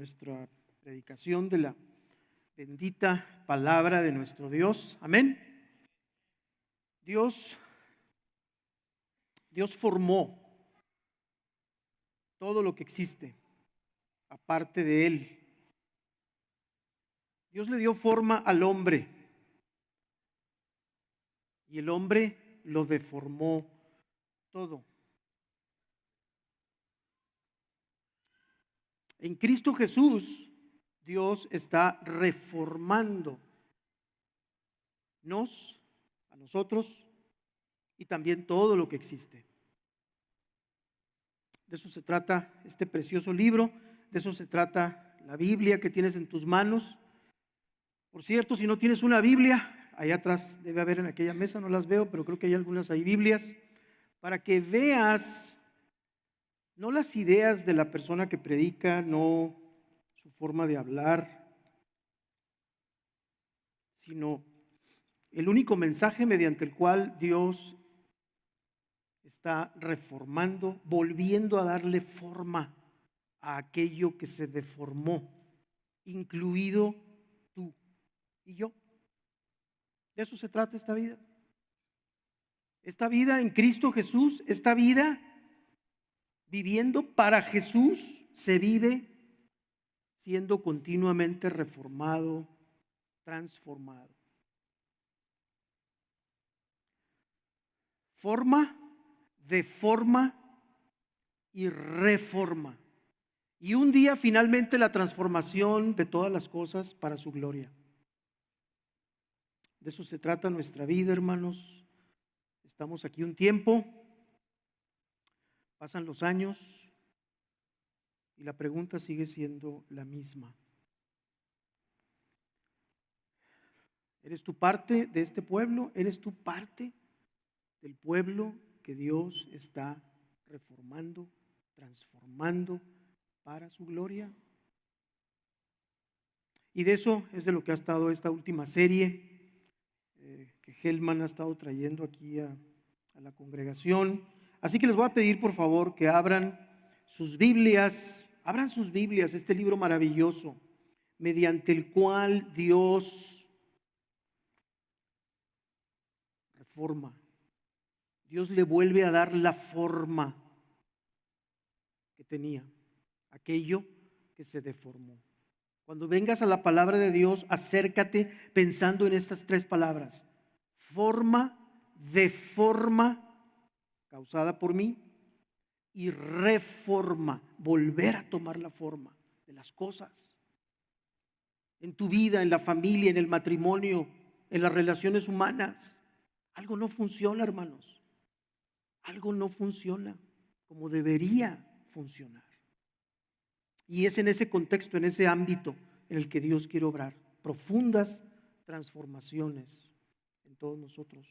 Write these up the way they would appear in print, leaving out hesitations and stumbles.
nuestra predicación de la bendita palabra de nuestro Dios. Amén. Dios formó todo lo que existe aparte de Él. Dios le dio forma al hombre y el hombre lo deformó todo. En Cristo Jesús, Dios está reformándonos a nosotros y también todo lo que existe. De eso se trata este precioso libro, de eso se trata la Biblia que tienes en tus manos. Por cierto, si no tienes una Biblia, allá atrás debe haber en aquella mesa, no las veo, pero creo que hay algunas ahí Biblias, para que veas no las ideas de la persona que predica, no su forma de hablar, sino el único mensaje mediante el cual Dios está reformando, volviendo a darle forma a aquello que se deformó, incluido tú y yo. De eso se trata esta vida. Esta vida en Cristo Jesús, esta vida viviendo para Jesús, se vive siendo continuamente reformado, transformado. Forma, deforma y reforma. Y un día finalmente la transformación de todas las cosas para su gloria. De eso se trata nuestra vida, hermanos. Estamos aquí un tiempo, pasan los años y la pregunta sigue siendo la misma. ¿Eres tú parte de este pueblo? ¿Eres tú parte del pueblo que Dios está reformando, transformando para su gloria? Y de eso es de lo que ha estado esta última serie que Helman ha estado trayendo aquí a la congregación. Así que les voy a pedir por favor que abran sus Biblias, este libro maravilloso, mediante el cual Dios reforma. Dios le vuelve a dar la forma que tenía, aquello que se deformó. Cuando vengas a la palabra de Dios, acércate pensando en estas tres palabras: forma, deforma, causada por mí, y reforma, volver a tomar la forma de las cosas. En tu vida, en la familia, en el matrimonio, en las relaciones humanas, algo no funciona, hermanos. Algo no funciona como debería funcionar. Y es en ese contexto, en ese ámbito en el que Dios quiere obrar profundas transformaciones en todos nosotros.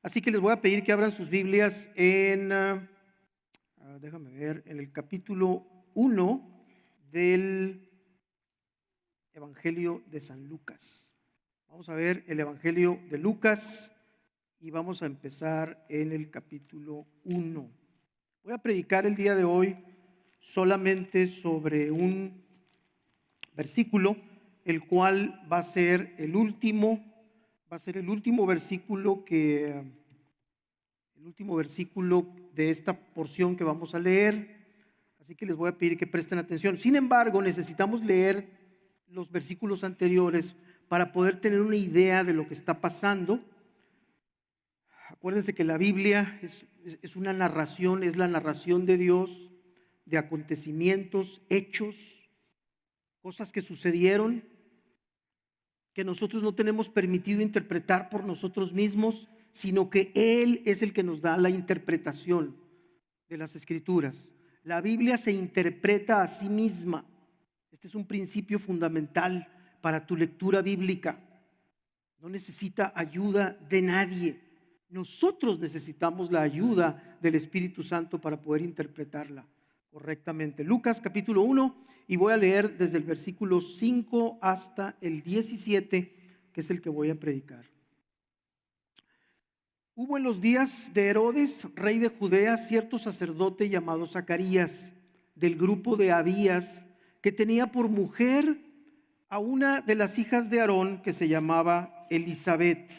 Así que les voy a pedir que abran sus Biblias en, en el capítulo 1 del Evangelio de San Lucas. Vamos a ver el Evangelio de Lucas y vamos a empezar en el capítulo 1. Voy a predicar el día de hoy solamente sobre un versículo, el cual va a ser el último versículo de esta porción que vamos a leer. Así que les voy a pedir que presten atención. Sin embargo, necesitamos leer los versículos anteriores para poder tener una idea de lo que está pasando. Acuérdense que la Biblia es una narración, es la narración de Dios de acontecimientos, hechos, cosas que sucedieron, que nosotros no tenemos permitido interpretar por nosotros mismos, sino que Él es el que nos da la interpretación de las Escrituras. La Biblia se interpreta a sí misma. Este es un principio fundamental para tu lectura bíblica. No necesita ayuda de nadie. Nosotros necesitamos la ayuda del Espíritu Santo para poder interpretarla correctamente. Lucas capítulo 1, y voy a leer desde el versículo 5 hasta el 17, que es el que voy a predicar. Hubo en los días de Herodes, rey de Judea, cierto sacerdote llamado Zacarías, del grupo de Abías, que tenía por mujer a una de las hijas de Aarón que se llamaba Elisabet.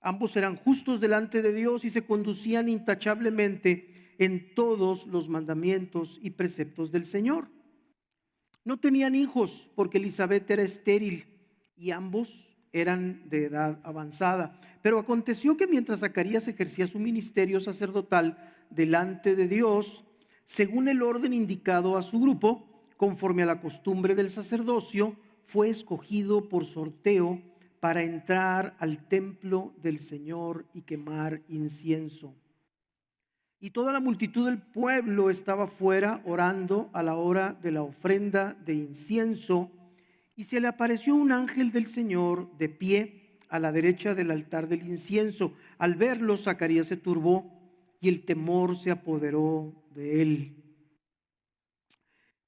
Ambos eran justos delante de Dios y se conducían intachablemente en todos los mandamientos y preceptos del Señor. No tenían hijos porque Elisabet era estéril y ambos eran de edad avanzada. Pero aconteció que mientras Zacarías ejercía su ministerio sacerdotal delante de Dios, según el orden indicado a su grupo, conforme a la costumbre del sacerdocio, fue escogido por sorteo para entrar al templo del Señor y quemar incienso. Y toda la multitud del pueblo estaba fuera orando a la hora de la ofrenda de incienso, y se le apareció un ángel del Señor de pie a la derecha del altar del incienso. Al verlo, Zacarías se turbó y el temor se apoderó de él.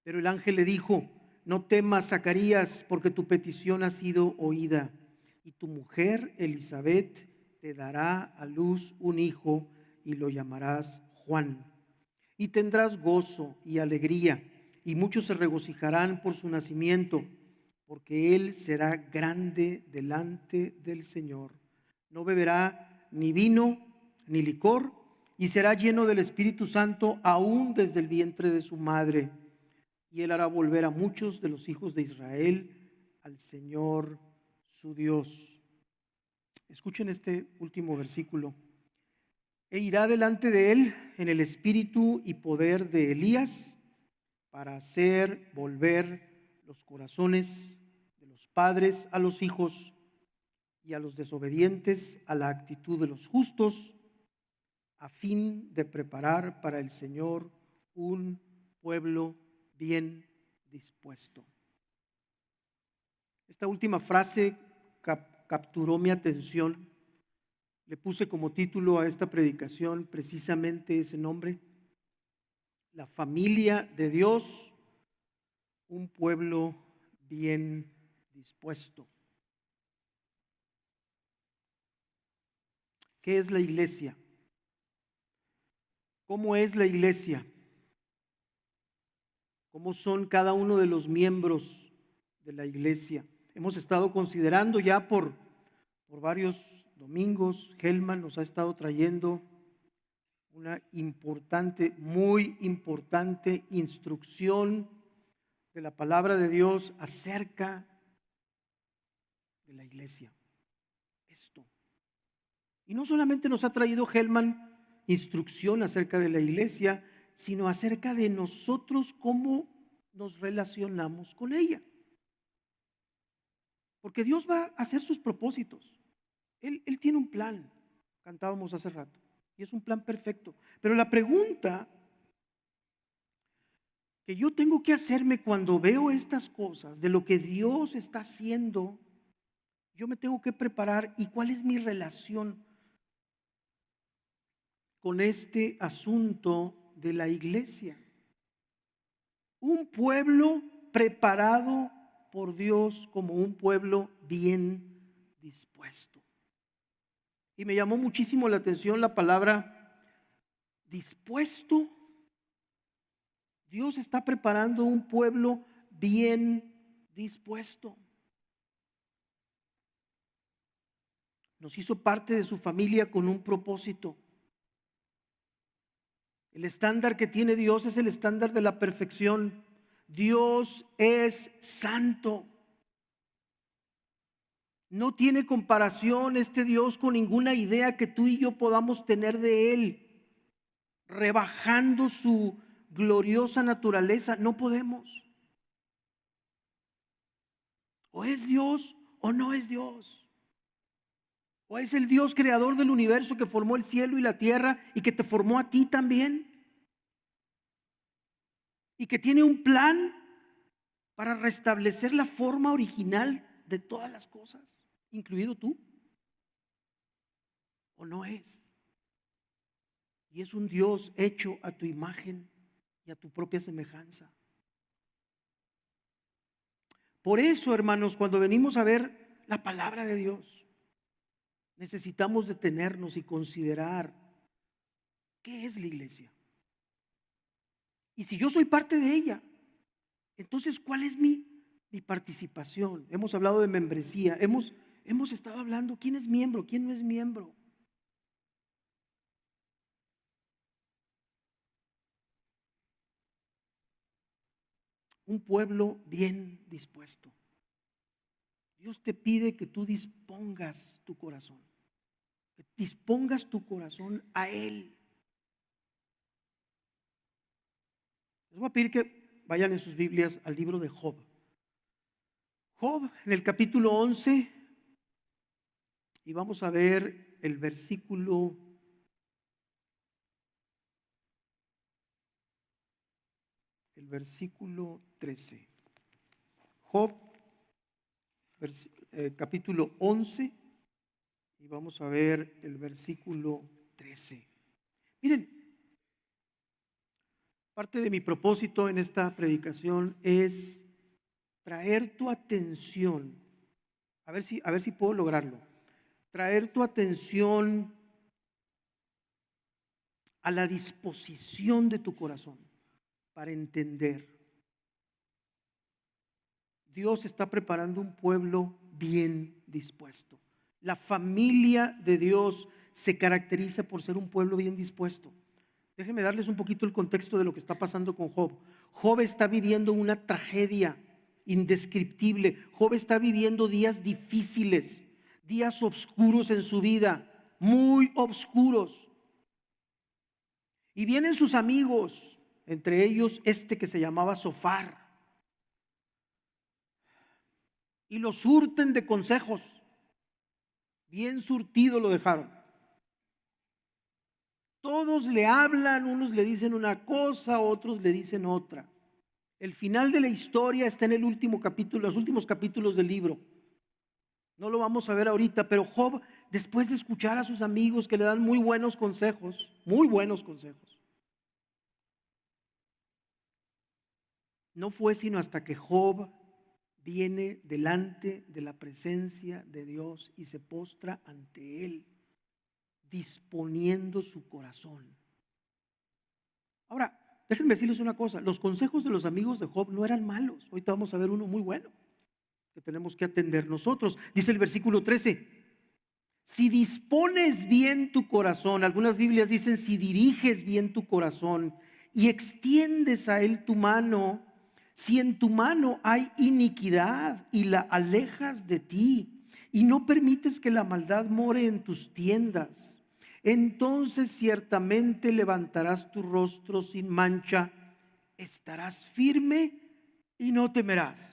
Pero el ángel le dijo: no temas, Zacarías, porque tu petición ha sido oída, y tu mujer Elisabet te dará a luz un hijo y lo llamarás Juan. Y tendrás gozo y alegría, y muchos se regocijarán por su nacimiento, porque él será grande delante del Señor. No beberá ni vino ni licor, y será lleno del Espíritu Santo aún desde el vientre de su madre. Y él hará volver a muchos de los hijos de Israel al Señor su Dios. Escuchen este último versículo. E irá delante de él en el espíritu y poder de Elías para hacer volver los corazones de los padres a los hijos y a los desobedientes a la actitud de los justos, a fin de preparar para el Señor un pueblo bien dispuesto. Esta última frase capturó mi atención. Le puse como título a esta predicación precisamente ese nombre: la familia de Dios, un pueblo bien dispuesto. ¿Qué es la iglesia? ¿Cómo es la iglesia? ¿Cómo son cada uno de los miembros de la iglesia? Hemos estado considerando ya por varios domingos. Helman nos ha estado trayendo una importante, muy importante instrucción de la palabra de Dios acerca de la iglesia. Esto. Y no solamente nos ha traído Helman instrucción acerca de la iglesia, sino acerca de nosotros, cómo nos relacionamos con ella. Porque Dios va a hacer sus propósitos. Él tiene un plan, cantábamos hace rato, y es un plan perfecto. Pero la pregunta que yo tengo que hacerme cuando veo estas cosas, de lo que Dios está haciendo, yo me tengo que preparar. ¿Y cuál es mi relación con este asunto de la iglesia? Un pueblo preparado por Dios como un pueblo bien dispuesto. Y me llamó muchísimo la atención la palabra dispuesto. Dios está preparando un pueblo bien dispuesto. Nos hizo parte de su familia con un propósito. El estándar que tiene Dios es el estándar de la perfección. Dios es santo. No tiene comparación este Dios con ninguna idea que tú y yo podamos tener de Él. Rebajando su gloriosa naturaleza, no podemos. O es Dios o no es Dios. O es el Dios creador del universo que formó el cielo y la tierra y que te formó a ti también. Y que tiene un plan para restablecer la forma original de todas las cosas, incluido tú. ¿O no es? Y es un Dios hecho a tu imagen y a tu propia semejanza. Por eso, hermanos, cuando venimos a ver la palabra de Dios, necesitamos detenernos y considerar qué es la iglesia. Y si yo soy parte de ella, Entonces, ¿cuál es mi participación? Hemos hablado de membresía, hemos estado hablando, ¿quién es miembro? ¿Quién no es miembro? Un pueblo bien dispuesto. Dios te pide que tú dispongas tu corazón, que dispongas tu corazón a Él. Les voy a pedir que vayan en sus Biblias al libro de Job. Job, en el capítulo 11, y vamos a ver el versículo 13. Job, capítulo 11, y vamos a ver el versículo 13. Miren, parte de mi propósito en esta predicación es traer tu atención, a ver si puedo lograrlo, traer tu atención a la disposición de tu corazón para entender. Dios está preparando un pueblo bien dispuesto. La familia de Dios se caracteriza por ser un pueblo bien dispuesto. Déjenme darles un poquito el contexto de lo que está pasando con Job. Job está viviendo una tragedia indescriptible. Job está viviendo días difíciles, días oscuros en su vida, muy oscuros. Y vienen sus amigos, entre ellos este que se llamaba Zofar, y lo surten de consejos. Bien surtido lo dejaron. Todos le hablan, unos le dicen una cosa, otros le dicen otra. El final de la historia está en el último capítulo, los últimos capítulos del libro. No lo vamos a ver ahorita, pero Job, después de escuchar a sus amigos que le dan muy buenos consejos, no fue sino hasta que Job viene delante de la presencia de Dios y se postra ante Él, disponiendo su corazón. Ahora, déjenme decirles una cosa, los consejos de los amigos de Job no eran malos. Ahorita vamos a ver uno muy bueno que tenemos que atender nosotros. Dice el versículo 13, si dispones bien tu corazón, algunas Biblias dicen si diriges bien tu corazón y extiendes a él tu mano, si en tu mano hay iniquidad y la alejas de ti y no permites que la maldad more en tus tiendas, entonces ciertamente levantarás tu rostro sin mancha, estarás firme y no temerás.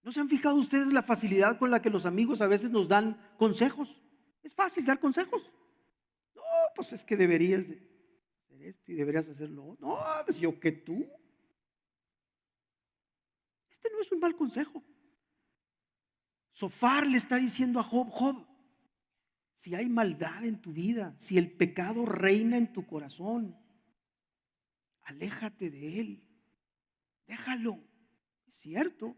¿No se han fijado ustedes la facilidad con la que los amigos a veces nos dan consejos? Es fácil dar consejos. No, pues es que deberías de hacer esto y deberías hacerlo. No, pues yo que tú. Este no es un mal consejo. Zofar le está diciendo a Job, Job, si hay maldad en tu vida, si el pecado reina en tu corazón, aléjate de él. Déjalo. Es cierto.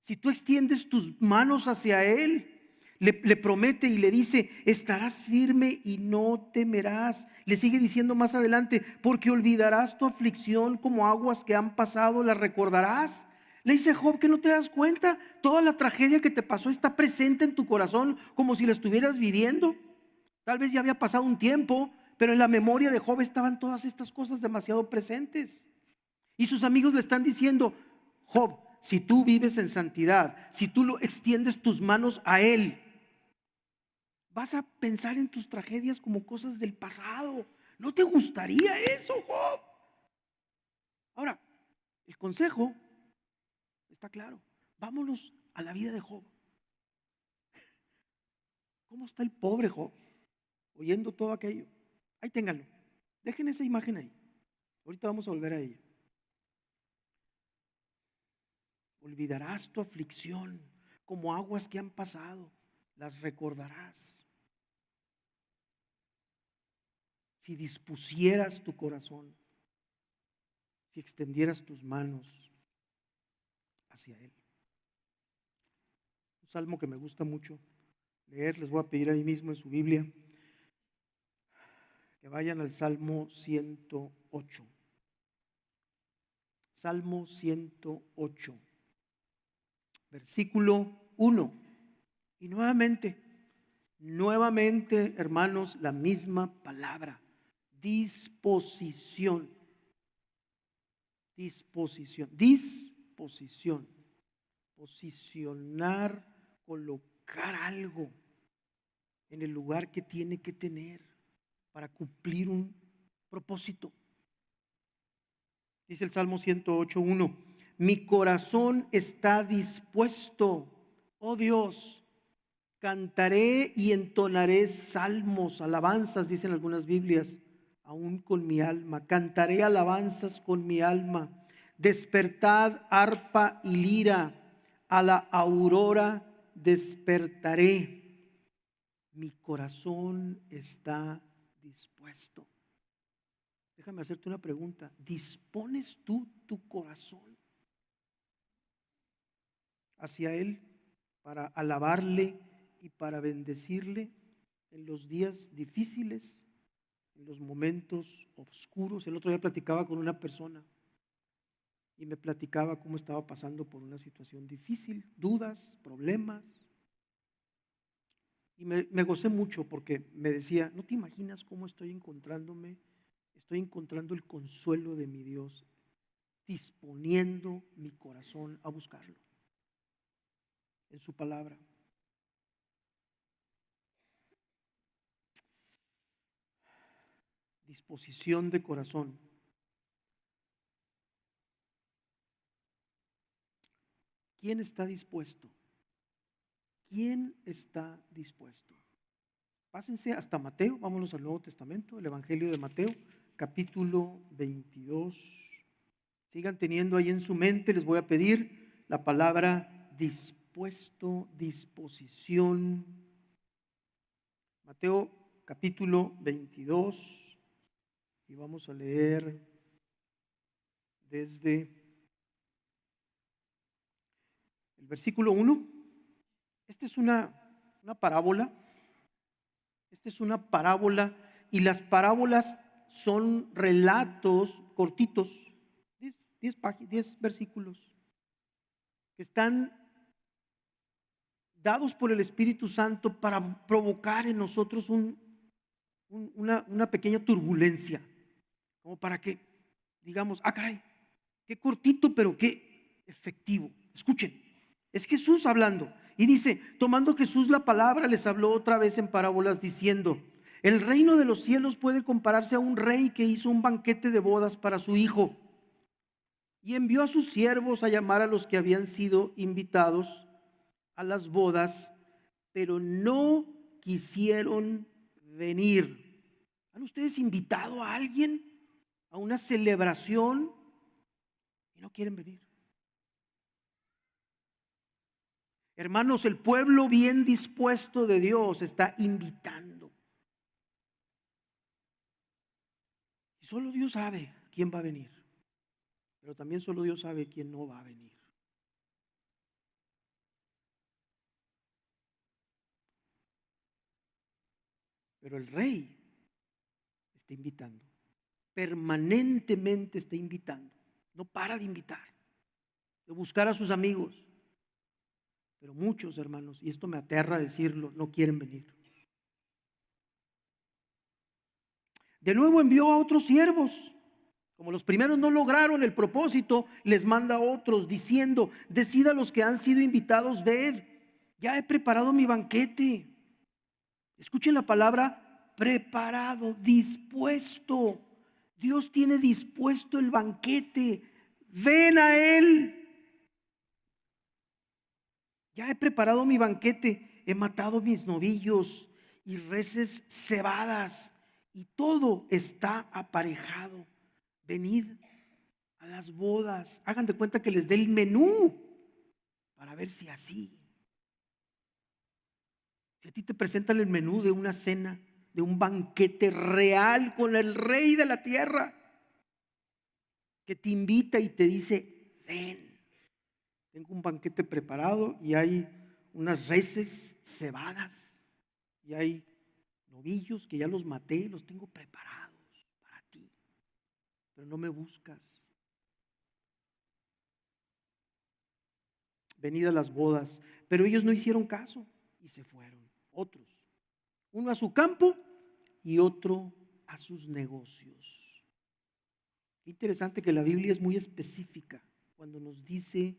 Si tú extiendes tus manos hacia él, le promete y le dice, estarás firme y no temerás. Le sigue diciendo más adelante, porque olvidarás tu aflicción como aguas que han pasado, las recordarás. Le dice Job, que no te das cuenta, toda la tragedia que te pasó está presente en tu corazón como si la estuvieras viviendo. Tal vez ya había pasado un tiempo, pero en la memoria de Job estaban todas estas cosas demasiado presentes. Y sus amigos le están diciendo, Job, si tú vives en santidad, si tú lo extiendes tus manos a él, vas a pensar en tus tragedias como cosas del pasado. ¿No te gustaría eso, Job? Ahora, el consejo está claro. Vámonos a la vida de Job. ¿Cómo está el pobre Job? Oyendo todo aquello. Ahí ténganlo. Dejen esa imagen ahí. Ahorita vamos a volver a ella. Olvidarás tu aflicción como aguas que han pasado. Las recordarás. Si dispusieras tu corazón, si extendieras tus manos hacia Él. Un salmo que me gusta mucho leer, les voy a pedir ahí mismo en su Biblia que vayan al Salmo 108. Salmo 108, versículo 1. Y nuevamente, hermanos, la misma palabra, disposición, posicionar, colocar algo en el lugar que tiene que tener para cumplir un propósito. Dice el Salmo 108:1, mi corazón está dispuesto, oh Dios, cantaré y entonaré salmos, alabanzas, dicen algunas Biblias, aún con mi alma, cantaré alabanzas con mi alma. Despertad arpa y lira, a la aurora despertaré. Mi corazón está dispuesto. Déjame hacerte una pregunta. ¿Dispones tú tu corazón hacia Él para alabarle y para bendecirle en los días difíciles, en los momentos oscuros? El otro día platicaba con una persona y me platicaba cómo estaba pasando por una situación difícil, dudas, problemas. Y me gocé mucho porque me decía, no te imaginas cómo estoy encontrando el consuelo de mi Dios, disponiendo mi corazón a buscarlo en su palabra. Disposición de corazón. ¿Quién está dispuesto? ¿Quién está dispuesto? Pásense hasta Mateo, vámonos al Nuevo Testamento, el Evangelio de Mateo, capítulo 22. Sigan teniendo ahí en su mente, les voy a pedir la palabra dispuesto, disposición. Mateo capítulo 22 y vamos a leer desde el versículo 1. Esta es una parábola. Y las parábolas son relatos cortitos, 10 versículos, que están dados por el Espíritu Santo para provocar en nosotros una pequeña turbulencia, como para que digamos, caray, qué cortito, pero qué efectivo. Escuchen, es Jesús hablando y dice, tomando Jesús la palabra, les habló otra vez en parábolas diciendo, el reino de los cielos puede compararse a un rey que hizo un banquete de bodas para su hijo y envió a sus siervos a llamar a los que habían sido invitados a las bodas, pero no quisieron venir. ¿Han ustedes invitado a alguien a una celebración y no quieren venir? Hermanos, el pueblo bien dispuesto de Dios está invitando. Y solo Dios sabe quién va a venir, pero también solo Dios sabe quién no va a venir. Pero el rey está invitando, permanentemente está invitando, no para de invitar, de buscar a sus amigos. Pero muchos, hermanos, y esto me aterra decirlo, no quieren venir. De nuevo envió a otros siervos. Como los primeros no lograron el propósito, les manda a otros diciendo, decid a los que han sido invitados, ved, ya he preparado mi banquete. Escuchen la palabra preparado, dispuesto. Dios tiene dispuesto el banquete. Ven a Él. Ya he preparado mi banquete, he matado mis novillos y reses cebadas, y todo está aparejado. Venid a las bodas. Hagan de cuenta que les dé el menú para ver si así. Si a ti te presentan el menú de una cena, de un banquete real con el rey de la tierra, que te invita y te dice, ven, tengo un banquete preparado y hay unas reses cebadas y hay novillos que ya los maté, los tengo preparados para ti, pero no me buscas. venidas las bodas. Pero ellos no hicieron caso y se fueron. Otros, uno a su campo y otro a sus negocios. Interesante que la Biblia es muy específica cuando nos dice,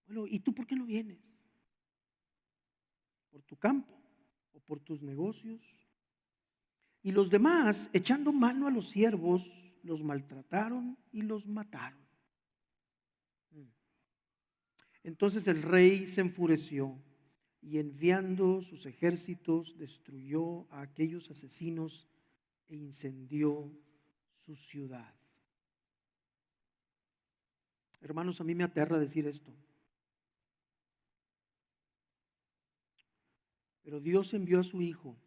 bueno, ¿y tú por qué no vienes? ¿Por tu campo o por tus negocios? Y los demás, echando mano a los siervos, los maltrataron y los mataron. Entonces el rey se enfureció y enviando sus ejércitos destruyó a aquellos asesinos e incendió su ciudad. Hermanos, a mí me aterra decir esto, pero Dios envió a su Hijo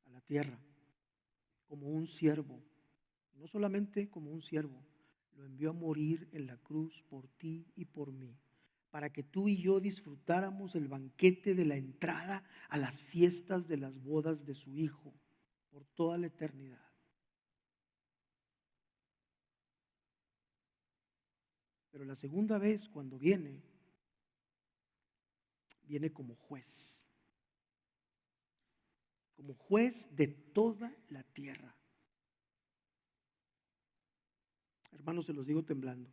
a la tierra como un siervo, no solamente como un siervo, lo envió a morir en la cruz por ti y por mí, para que tú y yo disfrutáramos el banquete de la entrada a las fiestas de las bodas de su Hijo por toda la eternidad. Pero la segunda vez, cuando viene como juez de toda la tierra. Hermanos, se los digo temblando.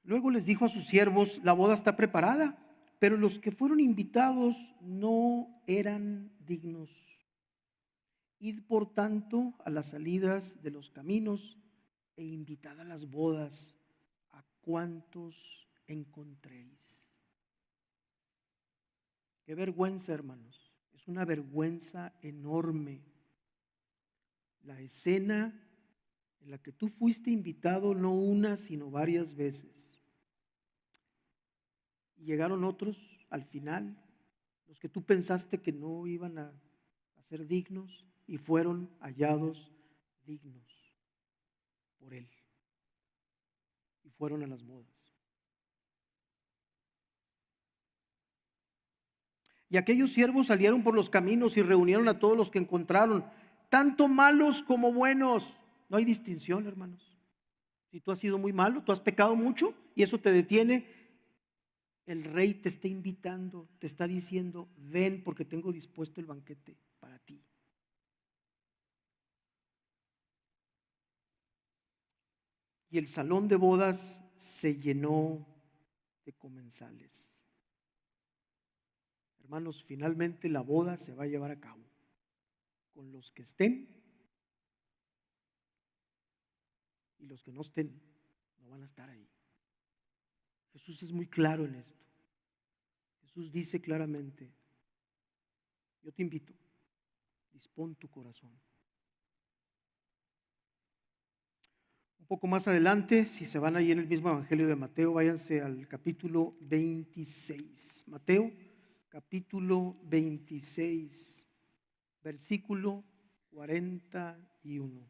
Luego les dijo a sus siervos, la boda está preparada, pero los que fueron invitados no eran dignos. Id por tanto a las salidas de los caminos e invitad a las bodas a cuantos encontréis. Qué vergüenza, hermanos. Es una vergüenza enorme la escena en la que tú fuiste invitado no una, sino varias veces. Y llegaron otros al final, los que tú pensaste que no iban a ser dignos, y fueron hallados dignos por Él. Y fueron a las bodas. Y aquellos siervos salieron por los caminos y reunieron a todos los que encontraron, tanto malos como buenos. No hay distinción, hermanos. Si tú has sido muy malo, tú has pecado mucho y eso te detiene, el rey te está invitando, te está diciendo, ven porque tengo dispuesto el banquete para ti. Y el salón de bodas se llenó de comensales. Hermanos, finalmente la boda se va a llevar a cabo con los que estén, y los que no estén no van a estar ahí. Jesús es muy claro en esto. Jesús dice claramente, yo te invito, dispón tu corazón. Un poco más adelante, si se van ahí en el mismo Evangelio de Mateo, váyanse al capítulo 26. Mateo, capítulo 26, versículo 41.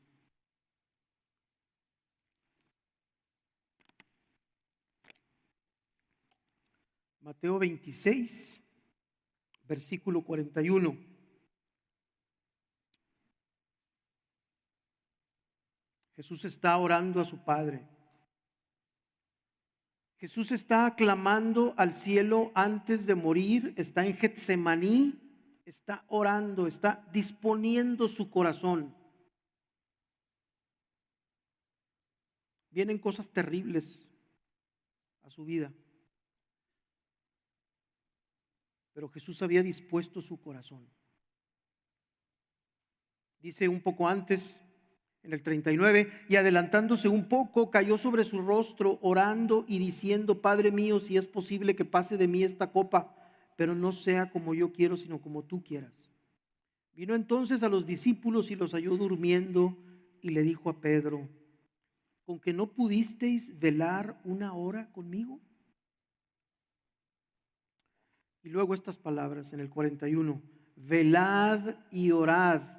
Mateo 26, versículo 41. Jesús está orando a su Padre. Jesús está clamando al cielo antes de morir, está en Getsemaní, está orando, está disponiendo su corazón. Vienen cosas terribles a su vida, pero Jesús había dispuesto su corazón. Dice un poco antes, en el 39, y adelantándose un poco, cayó sobre su rostro, orando y diciendo, Padre mío, si es posible que pase de mí esta copa, pero no sea como yo quiero, sino como tú quieras. Vino entonces a los discípulos y los halló durmiendo, y le dijo a Pedro, ¿con que no pudisteis velar una hora conmigo? Y luego estas palabras en el 41, velad y orad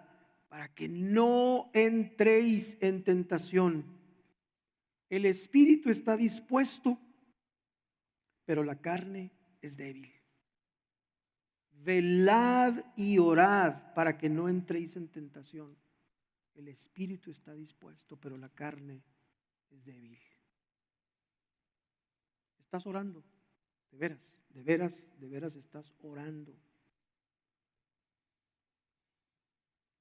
para que no entréis en tentación. El espíritu está dispuesto, pero la carne es débil. Velad y orad para que no entréis en tentación. El espíritu está dispuesto, pero la carne es débil. Estás orando, de veras, de veras, de veras estás orando.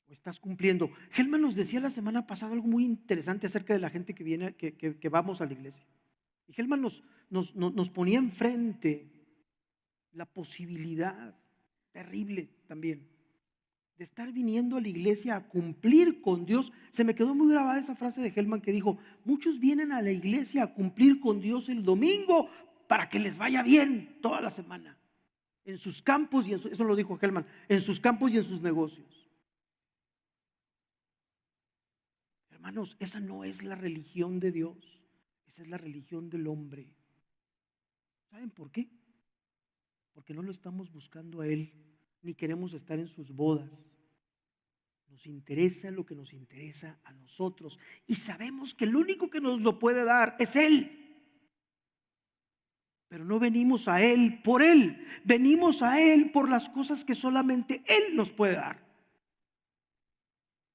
O estás cumpliendo. Helman nos decía la semana pasada algo muy interesante acerca de la gente que viene, que vamos a la iglesia. Y Helman nos ponía enfrente la posibilidad terrible también de estar viniendo a la iglesia a cumplir con Dios. Se me quedó muy grabada esa frase de Helman que dijo: muchos vienen a la iglesia a cumplir con Dios el domingo para que les vaya bien toda la semana, en sus campos y eso lo dijo Helman, en sus campos y en sus negocios. Hermanos, esa no es la religión de Dios, esa es la religión del hombre. ¿Saben por qué? Porque no lo estamos buscando a Él, ni queremos estar en sus bodas. Nos interesa lo que nos interesa a nosotros y sabemos que el único que nos lo puede dar es Él. Pero no venimos a Él por Él, venimos a Él por las cosas que solamente Él nos puede dar.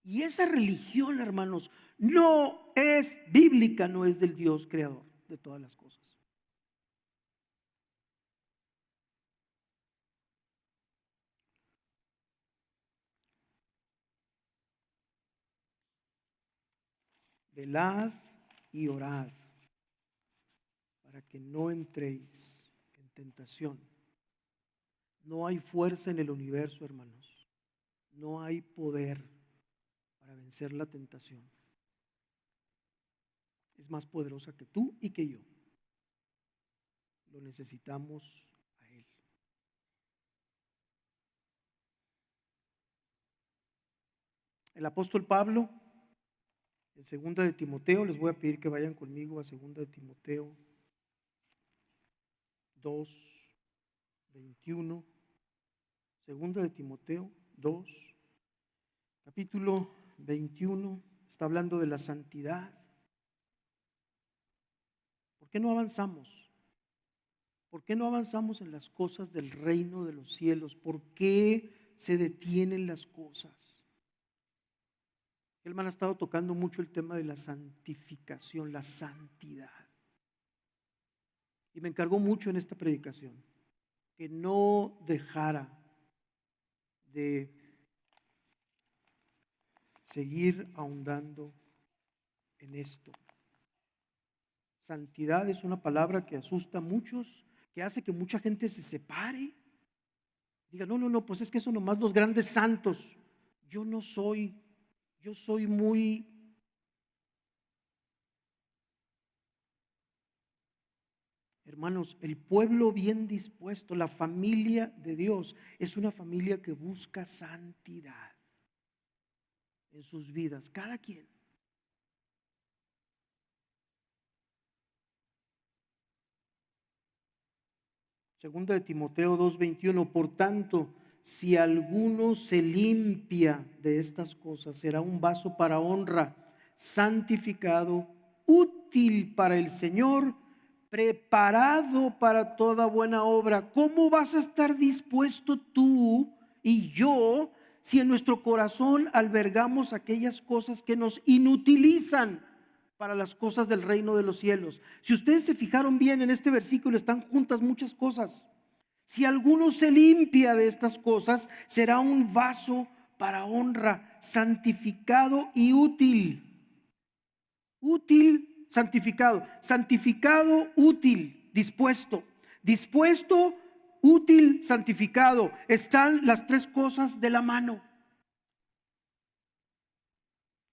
Y esa religión, hermanos, no es bíblica, no es del Dios creador de todas las cosas. Velad y orad para que no entréis en tentación. No hay fuerza en el universo, hermanos. No hay poder para vencer la tentación. Es más poderosa que tú y que yo. Lo necesitamos a Él. El apóstol Pablo, en 2 de Timoteo, les voy a pedir que vayan conmigo a 2 de Timoteo 2:21. 2 de Timoteo 2, capítulo 21, está hablando de la santidad. ¿Por qué no avanzamos? ¿Por qué no avanzamos en las cosas del reino de los cielos? ¿Por qué se detienen las cosas? El hermano ha estado tocando mucho el tema de la santificación, la santidad. Y me encargó mucho en esta predicación que no dejara de seguir ahondando en esto. Santidad es una palabra que asusta a muchos, que hace que mucha gente se separe. Diga, no, pues es que eso nomás los grandes santos. Yo no soy, yo soy muy... Hermanos, el pueblo bien dispuesto, la familia de Dios, es una familia que busca santidad en sus vidas, cada quien. Segunda de Timoteo 2:21, por tanto, si alguno se limpia de estas cosas, será un vaso para honra, santificado, útil para el Señor, preparado para toda buena obra. ¿Cómo vas a estar dispuesto tú y yo si en nuestro corazón albergamos aquellas cosas que nos inutilizan para las cosas del reino de los cielos? Si ustedes se fijaron bien en este versículo, están juntas muchas cosas. Si alguno se limpia de estas cosas, será un vaso para honra, santificado y útil. Útil, santificado. Santificado, útil, dispuesto. Dispuesto, útil, santificado. Están las tres cosas de la mano.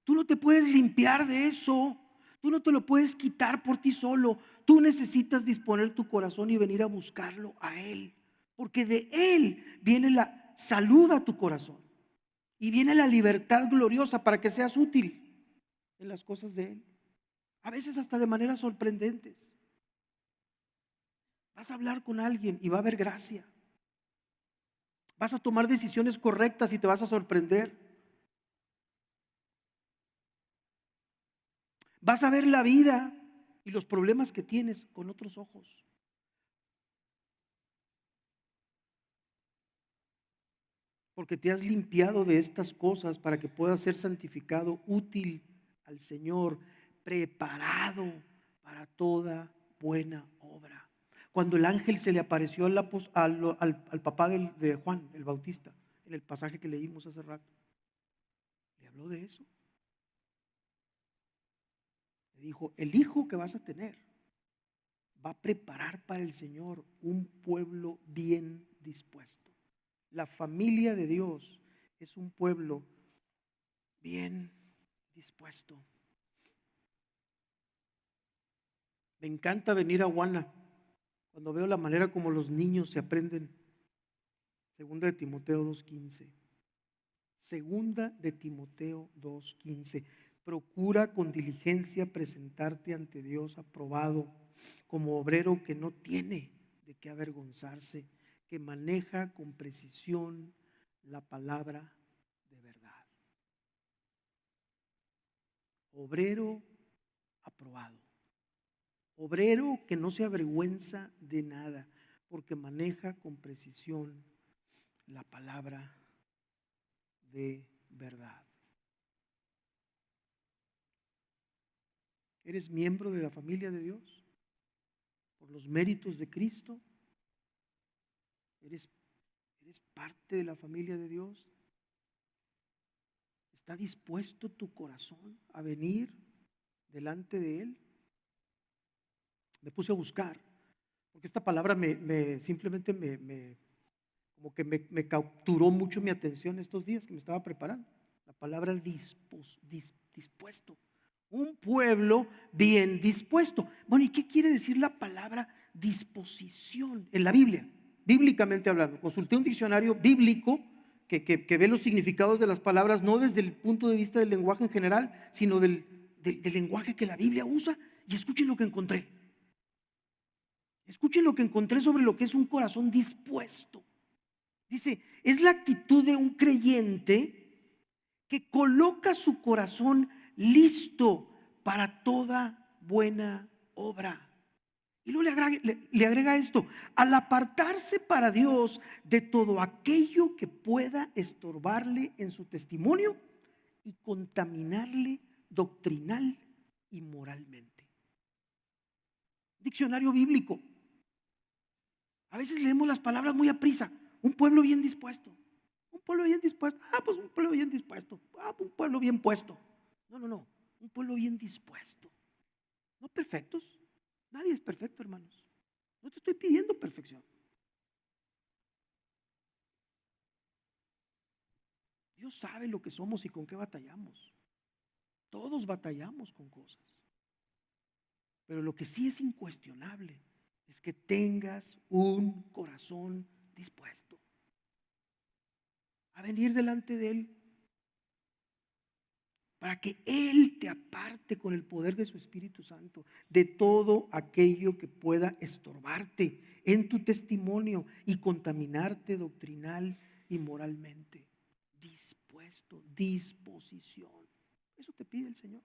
Tú no te puedes limpiar de eso. Tú no te lo puedes quitar por ti solo. Tú necesitas disponer tu corazón y venir a buscarlo a Él. Porque de Él viene la salud a tu corazón. Y viene la libertad gloriosa para que seas útil en las cosas de Él. A veces hasta de maneras sorprendentes. Vas a hablar con alguien y va a haber gracia. Vas a tomar decisiones correctas y te vas a sorprender. Vas a ver la vida y los problemas que tienes con otros ojos. Porque te has limpiado de estas cosas para que puedas ser santificado, útil al Señor, preparado para toda buena obra. Cuando el ángel se le apareció al papá de Juan el Bautista, en el pasaje que leímos hace rato, le habló de eso. Le dijo, el hijo que vas a tener va a preparar para el Señor un pueblo bien dispuesto. La familia de Dios es un pueblo bien dispuesto. Me encanta venir a Guana cuando veo la manera como los niños se aprenden. Segunda de Timoteo 2:15. Segunda de Timoteo 2:15. Procura con diligencia presentarte ante Dios aprobado, como obrero que no tiene de qué avergonzarse, que maneja con precisión la palabra de verdad. Obrero aprobado. Obrero que no se avergüenza de nada, porque maneja con precisión la palabra de verdad. ¿Eres miembro de la familia de Dios? Por los méritos de Cristo. ¿Eres parte de la familia de Dios? ¿Está dispuesto tu corazón a venir delante de Él? Me puse a buscar, porque esta palabra simplemente como que me capturó mucho mi atención estos días que me estaba preparando. La palabra dispuesto. Un pueblo bien dispuesto. Bueno, ¿y qué quiere decir la palabra disposición en la Biblia? Bíblicamente hablando, consulté un diccionario bíblico que ve los significados de las palabras no desde el punto de vista del lenguaje en general, sino del lenguaje que la Biblia usa. Y escuchen lo que encontré. Escuchen lo que encontré sobre lo que es un corazón dispuesto. Dice, es la actitud de un creyente que coloca su corazón listo para toda buena obra. Y luego le agrega esto, al apartarse para Dios de todo aquello que pueda estorbarle en su testimonio y contaminarle doctrinal y moralmente. Diccionario bíblico. A veces leemos las palabras muy aprisa. Un pueblo bien dispuesto. Un pueblo bien dispuesto. Pues un pueblo bien dispuesto. Un pueblo bien puesto. No. Un pueblo bien dispuesto. No perfectos. Nadie es perfecto, hermanos. No te estoy pidiendo perfección. Dios sabe lo que somos y con qué batallamos. Todos batallamos con cosas. Pero lo que sí es incuestionable es que tengas un corazón dispuesto a venir delante de Él, para que Él te aparte con el poder de su Espíritu Santo de todo aquello que pueda estorbarte en tu testimonio y contaminarte doctrinal y moralmente. Dispuesto, disposición. Eso te pide el Señor.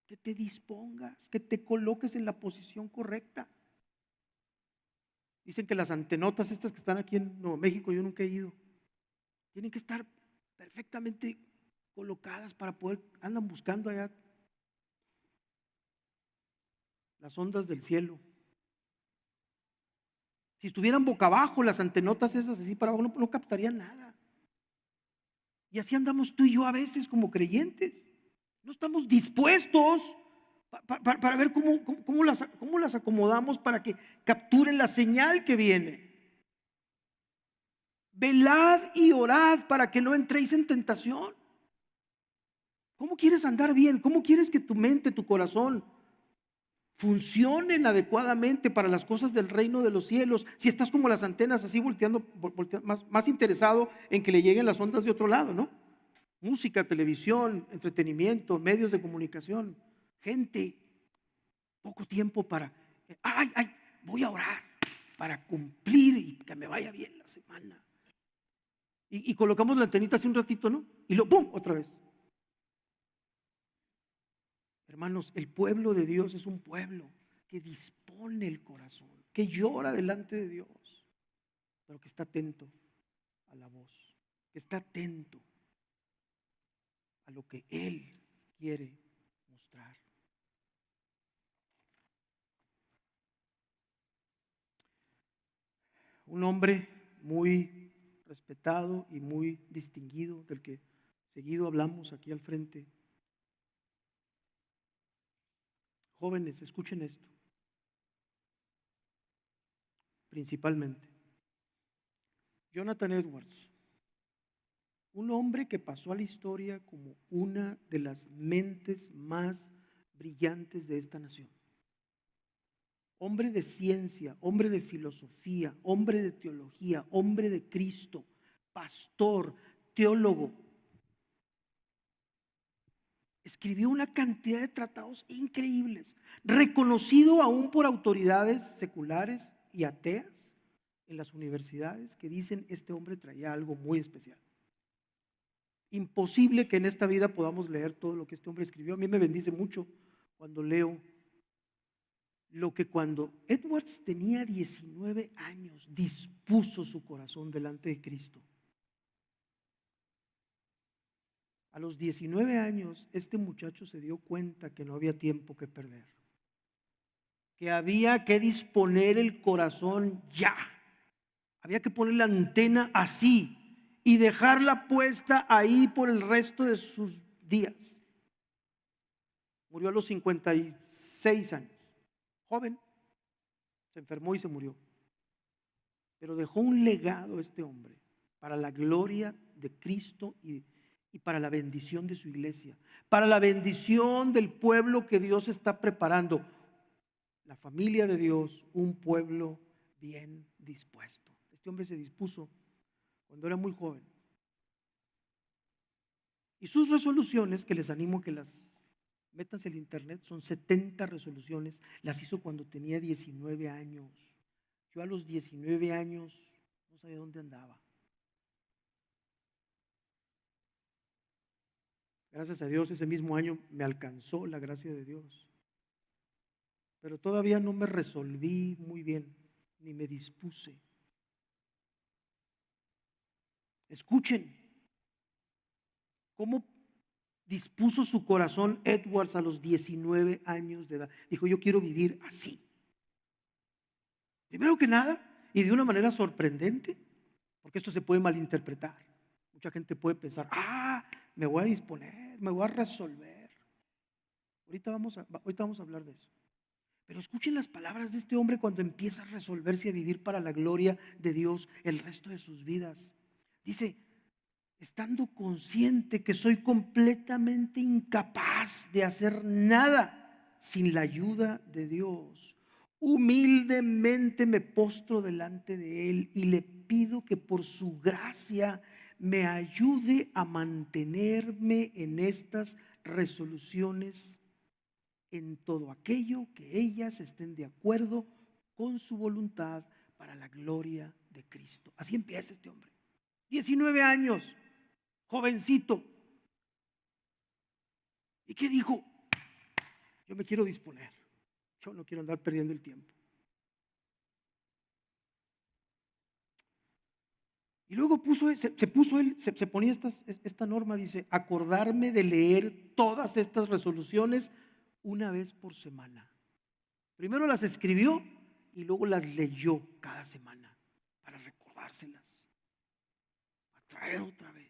Que te dispongas, que te coloques en la posición correcta. Dicen que las antenotas estas que están aquí en Nuevo México, yo nunca he ido, tienen que estar perfectamente colocadas para poder, andan buscando allá las ondas del cielo. Si estuvieran boca abajo las antenotas esas así para abajo, no captarían nada. Y así andamos tú y yo a veces como creyentes. No estamos dispuestos para ver cómo las acomodamos para que capturen la señal que viene. Velad y orad para que no entréis en tentación. ¿Cómo quieres andar bien? ¿Cómo quieres que tu mente, tu corazón funcionen adecuadamente para las cosas del reino de los cielos? Si estás como las antenas así volteando más interesado en que le lleguen las ondas de otro lado, ¿no? Música, televisión, entretenimiento, medios de comunicación, gente, poco tiempo para, voy a orar para cumplir y que me vaya bien la semana. Y colocamos la antenita hace un ratito, ¿no? Y lo ¡pum! Otra vez. Hermanos, el pueblo de Dios es un pueblo que dispone el corazón, que llora delante de Dios, pero que está atento a la voz, que está atento a lo que Él quiere mostrar. un hombre muy respetado y muy distinguido, del que seguido hablamos aquí al frente. Jóvenes, escuchen esto, principalmente. Jonathan Edwards, un hombre que pasó a la historia como una de las mentes más brillantes de esta nación. Hombre de ciencia, hombre de filosofía, hombre de teología, hombre de Cristo, pastor, teólogo. Escribió una cantidad de tratados increíbles, reconocido aún por autoridades seculares y ateas en las universidades que dicen este hombre traía algo muy especial. Imposible que en esta vida podamos leer todo lo que este hombre escribió. A mí me bendice mucho cuando leo lo que cuando Edwards tenía 19 años dispuso su corazón delante de Cristo. A los 19 años este muchacho se dio cuenta que no había tiempo que perder, que había que disponer el corazón ya, había que poner la antena así y dejarla puesta ahí por el resto de sus días. Murió a los 56 años, joven, se enfermó y se murió, pero dejó un legado este hombre para la gloria de Cristo y para la bendición de su iglesia, para la bendición del pueblo que Dios está preparando, la familia de Dios, un pueblo bien dispuesto. Este hombre se dispuso cuando era muy joven. Y sus resoluciones, que les animo que las métanse al internet, son 70 resoluciones, las hizo cuando tenía 19 años. Yo a los 19 años no sabía dónde andaba. Gracias a Dios, ese mismo año me alcanzó la gracia de Dios. Pero todavía no me resolví muy bien, ni me dispuse. Escuchen cómo dispuso su corazón Edwards a los 19 años de edad. Dijo, yo quiero vivir así. Primero que nada, y de una manera sorprendente, porque esto se puede malinterpretar. Mucha gente puede pensar, me voy a disponer, me voy a resolver. Ahorita vamos a hablar de eso. Pero escuchen las palabras de este hombre cuando empieza a resolverse y a vivir para la gloria de Dios el resto de sus vidas. Dice, estando consciente que soy completamente incapaz de hacer nada sin la ayuda de Dios, humildemente me postro delante de Él y le pido que por su gracia me ayude a mantenerme en estas resoluciones, en todo aquello que ellas estén de acuerdo con su voluntad para la gloria de Cristo. Así empieza este hombre. 19 años, jovencito. ¿Y qué dijo? Yo me quiero disponer. Yo no quiero andar perdiendo el tiempo. Y luego se ponía esta norma, dice, acordarme de leer todas estas resoluciones una vez por semana. Primero las escribió y luego las leyó cada semana para recordárselas, a traer otra vez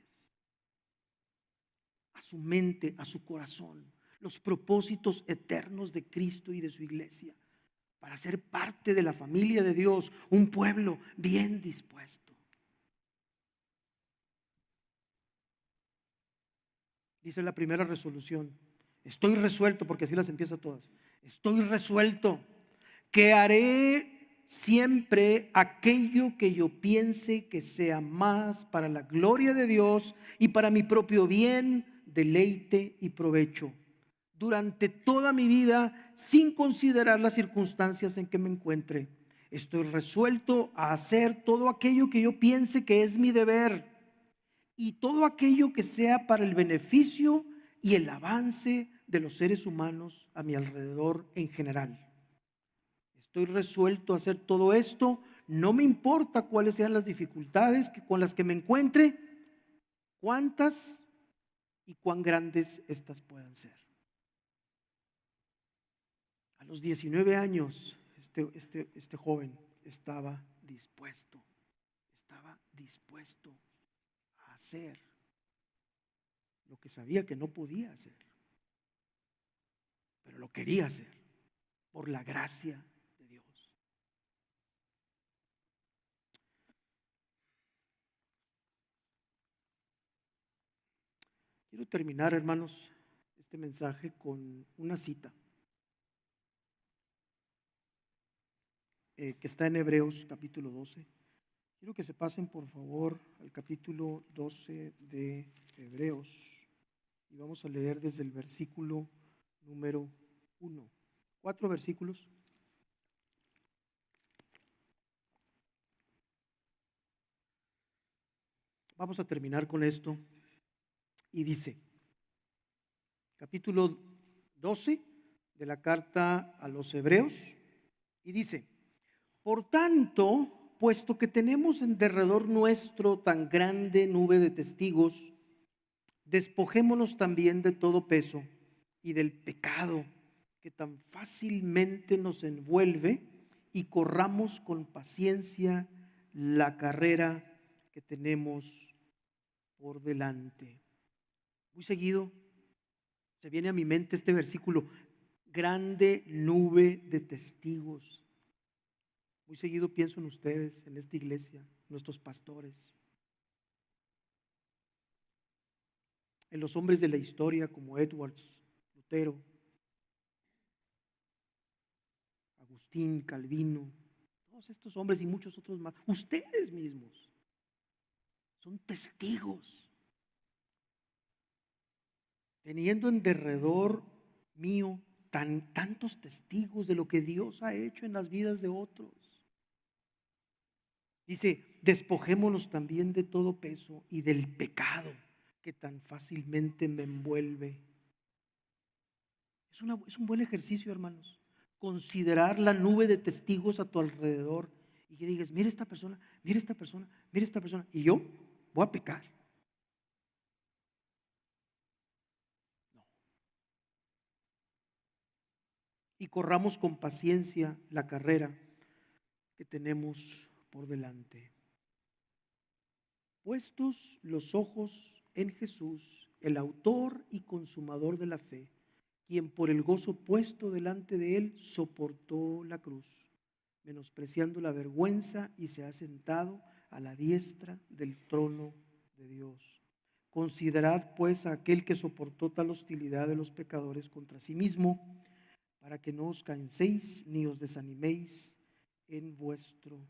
a su mente, a su corazón, los propósitos eternos de Cristo y de su iglesia, para ser parte de la familia de Dios, un pueblo bien dispuesto. Dice la primera resolución, estoy resuelto, porque así las empieza todas, estoy resuelto que haré siempre aquello que yo piense que sea más para la gloria de Dios y para mi propio bien, deleite y provecho, durante toda mi vida, sin considerar las circunstancias en que me encuentre. Estoy resuelto a hacer todo aquello que yo piense que es mi deber y todo aquello que sea para el beneficio y el avance de los seres humanos a mi alrededor en general. Estoy resuelto a hacer todo esto, no me importa cuáles sean las dificultades con las que me encuentre, cuántas y cuán grandes estas puedan ser. A los 19 años, este joven estaba dispuesto a hacer lo que sabía que no podía hacer, pero lo quería hacer por la gracia de Dios. Quiero terminar, hermanos, este mensaje con una cita que está en Hebreos capítulo 12. Quiero que se pasen por favor al capítulo 12 de Hebreos y vamos a leer desde el versículo número 1. 4 versículos. Vamos a terminar con esto y dice, capítulo 12 de la carta a los Hebreos, y dice: por tanto, puesto que tenemos en derredor nuestro tan grande nube de testigos, despojémonos también de todo peso y del pecado que tan fácilmente nos envuelve y corramos con paciencia la carrera que tenemos por delante. Muy seguido se viene a mi mente este versículo: grande nube de testigos. Muy seguido pienso en ustedes, en esta iglesia, nuestros pastores, en los hombres de la historia como Edwards, Lutero, Agustín, Calvino, todos estos hombres y muchos otros más. Ustedes mismos son testigos, teniendo en derredor mío tantos testigos de lo que Dios ha hecho en las vidas de otros. Dice: despojémonos también de todo peso y del pecado que tan fácilmente me envuelve. Es un buen ejercicio, hermanos, considerar la nube de testigos a tu alrededor y que digas: mira esta persona, mira esta persona, mira esta persona, y yo voy a pecar. No. Y corramos con paciencia la carrera que tenemos por delante. Puestos los ojos en Jesús, el autor y consumador de la fe, quien por el gozo puesto delante de él soportó la cruz, menospreciando la vergüenza, y se ha sentado a la diestra del trono de Dios. Considerad pues a aquel que soportó tal hostilidad de los pecadores contra sí mismo, para que no os canséis ni os desaniméis en vuestro corazón.